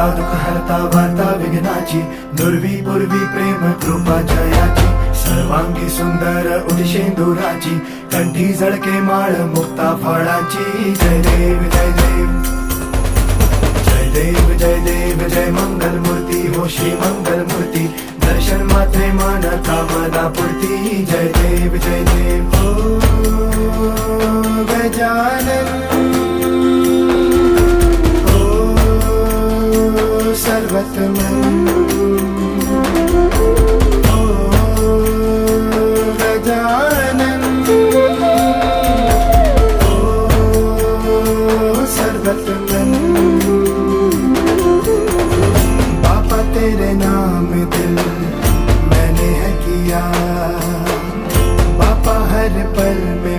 हरता दुःख हरता वार्ता विघ्नाची, दुर्वी पूर्वी प्रेम कृपा जयाची, सर्वांगी सुंदर उदिशेंदुराची, कंठी झळके माळ मुक्ता फळाची. जय देव जय देव जय देव जय देव जय मंगल मूर्ती हो श्री मंगल मूर्ती, दर्शन मात्रे मन कामना पूर्ती. जय देव जय देव हो गजानन हो सर्वतमन हो गजानन हो सर्वतमन. बाबा तेरे नाम दिल मैंने है किया, बाबा हर पल में